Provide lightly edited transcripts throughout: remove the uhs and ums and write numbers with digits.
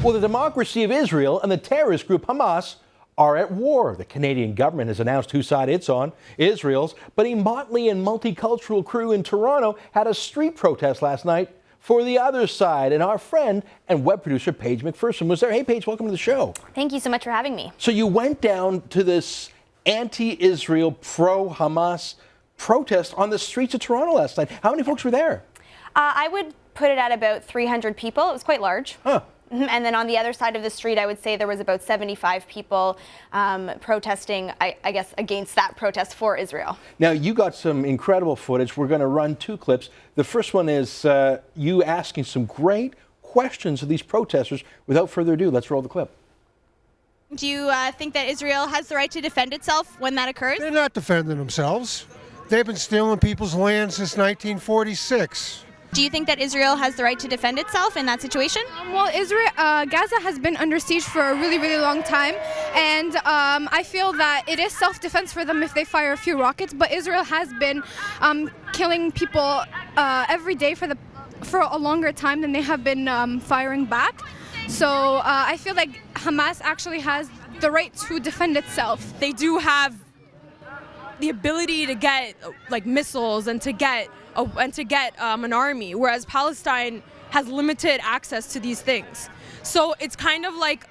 Well, the democracy of Israel and the terrorist group Hamas are at war. The Canadian government has announced whose side it's on, Israel's, but a motley and multicultural crew in Toronto had a street protest last night for the other side. And our friend and web producer Paige McPherson was there. Hey, Paige, welcome to the show. Thank you so much for having me. So you went down to this anti-Israel, pro-Hamas protest on the streets of Toronto last night. How many folks were there? I would put it at about 300 people. It was quite large. Huh. And then on the other side of the street, I would say there was about 75 people protesting, I guess, against that protest for Israel. Now, you got some incredible footage. We're going to run two clips. The first one is you asking some great questions of these protesters. Without further ado, let's roll the clip. Do you think that Israel has the right to defend itself when that occurs? They're not defending themselves. They've been stealing people's land since 1946. Do you think that Israel has the right to defend itself in that situation? Well, Gaza has been under siege for a really, really long time, and I feel that it is self-defense for them if they fire a few rockets. But Israel has been killing people every day for a longer time than they have been firing back. So I feel like Hamas actually has the right to defend itself. They do have the ability to get like missiles and to get an army, whereas Palestine has limited access to these things. So it's kind of like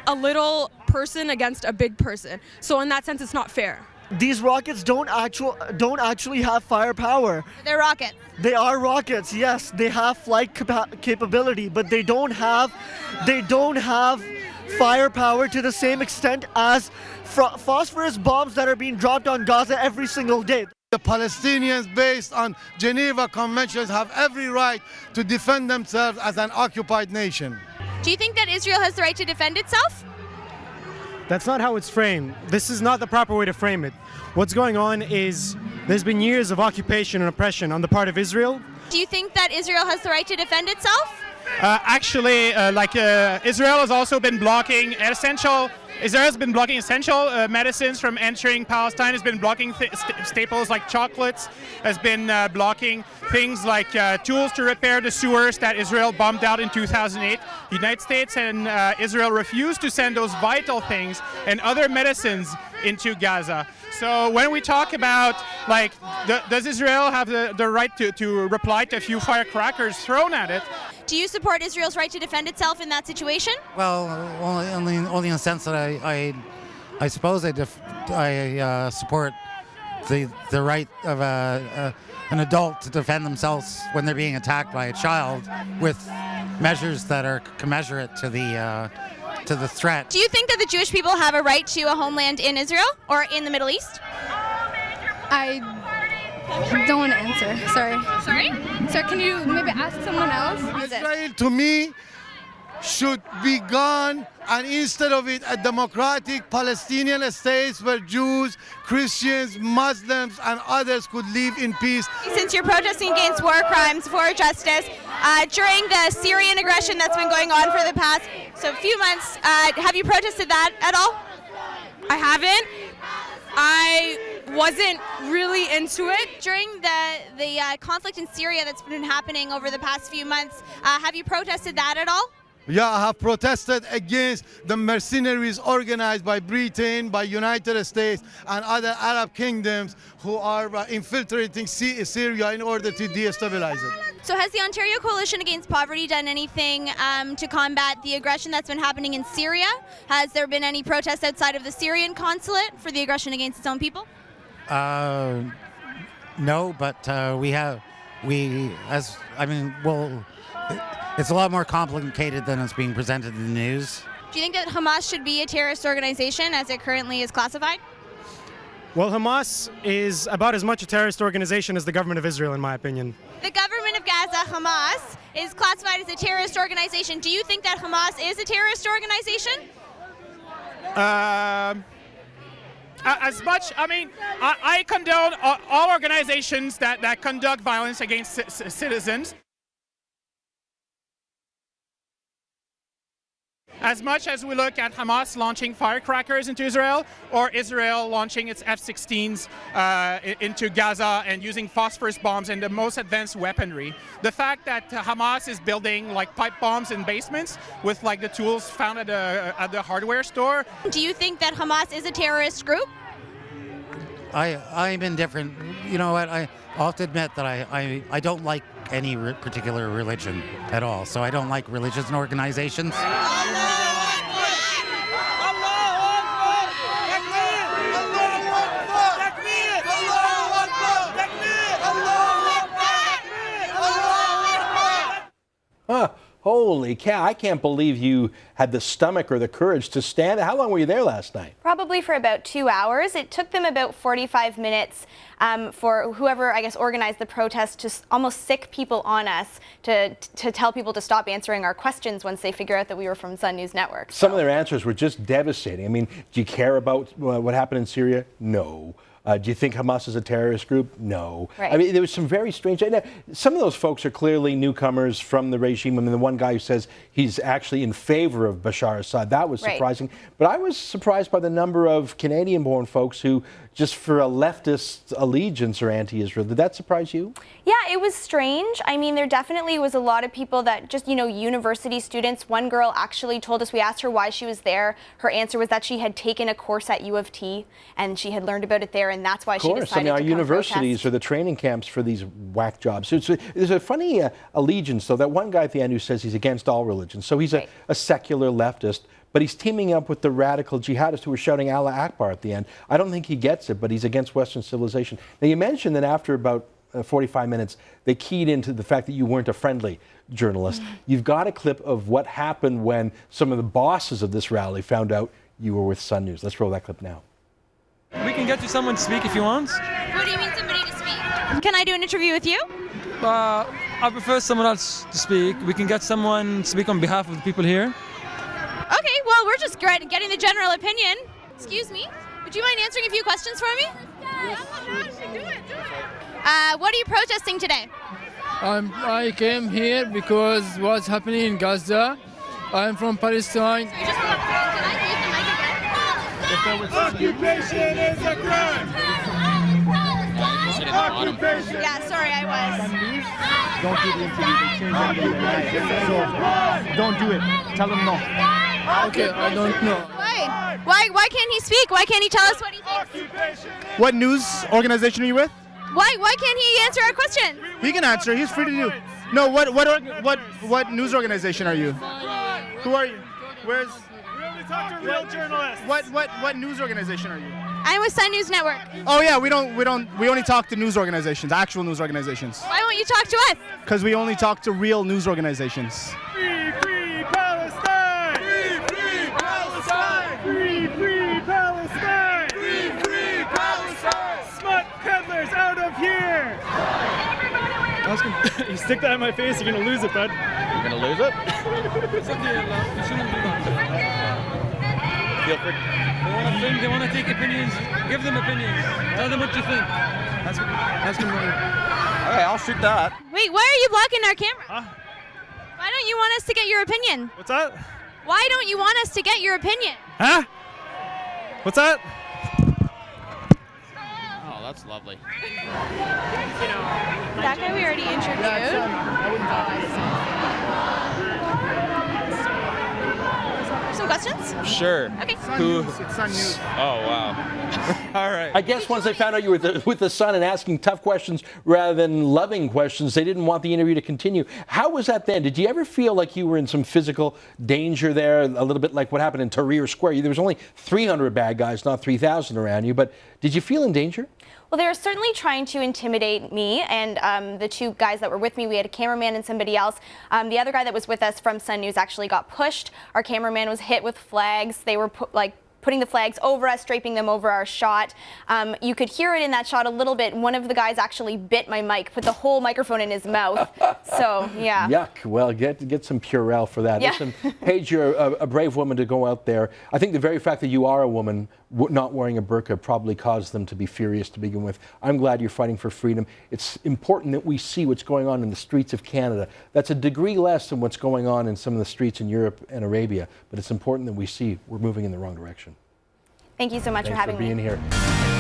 a little person against a big person. So in that sense, it's not fair. These rockets don't actually have firepower. They're rockets. They are rockets. Yes, they have flight capability, but they don't have firepower to the same extent as phosphorus bombs that are being dropped on Gaza every single day. The Palestinians, based on Geneva Conventions, have every right to defend themselves as an occupied nation. Do you think that Israel has the right to defend itself? That's not how it's framed. This is not the proper way to frame it. What's going on is there's been years of occupation and oppression on the part of Israel. Do you think that Israel has the right to defend itself? Israel has also been blocking Israel's been blocking essential medicines from entering Palestine, has been blocking staples like chocolates, has been blocking things like tools to repair the sewers that Israel bombed out in 2008. The United States and Israel refused to send those vital things and other medicines into Gaza. So when we talk about, does Israel have the right to reply to a few firecrackers thrown at it? Do you support Israel's right to defend itself in that situation? Well, only in the sense that I suppose I support the right of an adult to defend themselves when they're being attacked by a child with measures that are commensurate to the threat. Do you think that the Jewish people have a right to a homeland in Israel or in the Middle East? I don't want to answer. Sorry. Sorry? Sir, can you maybe ask someone else? Israel, to me, should be gone, and instead of it, a democratic Palestinian state where Jews, Christians, Muslims, and others could live in peace. Since you're protesting against war crimes for justice, during the Syrian aggression that's been going on for the past few months, have you protested that at all? I haven't. I wasn't really into it. During the conflict in Syria that's been happening over the past few months, have you protested that at all? Yeah, I have protested against the mercenaries organized by Britain, by United States, and other Arab kingdoms who are infiltrating Syria in order to destabilize it. So has the Ontario Coalition Against Poverty done anything to combat the aggression that's been happening in Syria? Has there been any protests outside of the Syrian consulate for the aggression against its own people? No, but it's a lot more complicated than it's being presented in the news. Do you think that Hamas should be a terrorist organization as it currently is classified? Well, Hamas is about as much a terrorist organization as the government of Israel, in my opinion. The government of Gaza, Hamas, is classified as a terrorist organization. Do you think that Hamas is a terrorist organization? I condone all organizations that conduct violence against citizens. As much as we look at Hamas launching firecrackers into Israel, or Israel launching its F-16s into Gaza and using phosphorus bombs and the most advanced weaponry, the fact that Hamas is building like pipe bombs in basements with like the tools found at the hardware store. Do you think that Hamas is a terrorist group? I'm indifferent. You know what? I have to admit that I don't like any particular religion at all. So I don't like religions and organizations. Holy cow, I can't believe you had the stomach or the courage to stand. How long were you there last night? Probably for about 2 hours. It took them about 45 minutes for whoever, I guess, organized the protest to almost sick people on us to tell people to stop answering our questions once they figure out that we were from Sun News Network. Some of their answers were just devastating. I mean, do you care about what happened in Syria? No. Do you think Hamas is a terrorist group? No. Right. I mean, there was some very strange. Some of those folks are clearly newcomers from the regime. I mean, the one guy who says he's actually in favor of Bashar Assad, that was surprising. Right. But I was surprised by the number of Canadian-born folks who, just for a leftist allegiance, are anti-Israel. Did that surprise you? Yeah, it was strange. I mean, there definitely was a lot of people that just, university students. One girl actually told us, we asked her why she was there. Her answer was that she had taken a course at U of T and she had learned about it there, and that's why she decided to come our universities protest. are the training camps for these whack jobs. So there's a funny allegiance, though. That one guy at the end who says he's against all religions. So he's a secular leftist, but he's teaming up with the radical jihadists who are shouting Allah Akbar at the end. I don't think he gets it, but he's against Western civilization. Now, you mentioned that after about 45 minutes, they keyed into the fact that you weren't a friendly journalist. You've got a clip of what happened when some of the bosses of this rally found out you were with Sun News. Let's roll that clip now. We can get you someone to speak if you want. What do you mean somebody to speak? Can I do an interview with you? I prefer someone else to speak. We can get someone to speak on behalf of the people here. Okay, well, we're just getting the general opinion. Excuse me? Would you mind answering a few questions for me? Yes. What are you protesting today? I came here because what's happening in Gaza. I'm from Palestine. So you just want to, can I use the mic again? Occupation is a crime! Occupation! Yeah, sorry, I was. Don't do the interview. They change everything. So don't do it. Tell them no. Okay, I don't know. Why can't he speak? Why can't he tell us what he thinks? What news organization are you with? Why can't he answer our question? He can answer. He's free to do. No, what news organization are you? Who are you? Where's? We only talk to real journalists. What news organization are you? I'm with Sun News Network. Oh yeah, we only talk to news organizations, actual news organizations. Why won't you talk to us? Because we only talk to real news organizations. Free, free Palestine! Free, free Palestine! Free, free Palestine! Free, free Palestine! Smut peddlers out of here! You stick that in my face, you're gonna lose it, bud. You're gonna lose it? Feel free. They want to take opinions. Give them opinions. Tell them what you think. That's good. Okay, I'll shoot that. Wait, why are you blocking our camera? Huh? Why don't you want us to get your opinion? What's that? Why don't you want us to get your opinion? Huh? What's that? Oh, that's lovely. That guy we already interviewed. Some questions? Sure. Okay. It's Sun News. Oh, wow. All right. I guess once they found out you were with the Sun and asking tough questions rather than loving questions, they didn't want the interview to continue. How was that then? Did you ever feel like you were in some physical danger there, a little bit like what happened in Tahrir Square? There was only 300 bad guys, not 3,000 around you, but did you feel in danger? Well, they were certainly trying to intimidate me and the two guys that were with me. We had a cameraman and somebody else. The other guy that was with us from Sun News actually got pushed. Our cameraman was hit with flags. They were putting the flags over us, draping them over our shot. You could hear it in that shot a little bit. One of the guys actually bit my mic, put the whole microphone in his mouth. So, yeah. Yuck. Well, get some Purell for that. Yeah. Listen, Paige, you're a brave woman to go out there. I think the very fact that you are a woman not wearing a burqa probably caused them to be furious to begin with. I'm glad you're fighting for freedom. It's important that we see what's going on in the streets of Canada. That's a degree less than what's going on in some of the streets in Europe and Arabia, but it's important that we see we're moving in the wrong direction. Thank you so much Thanks for having me. Being here.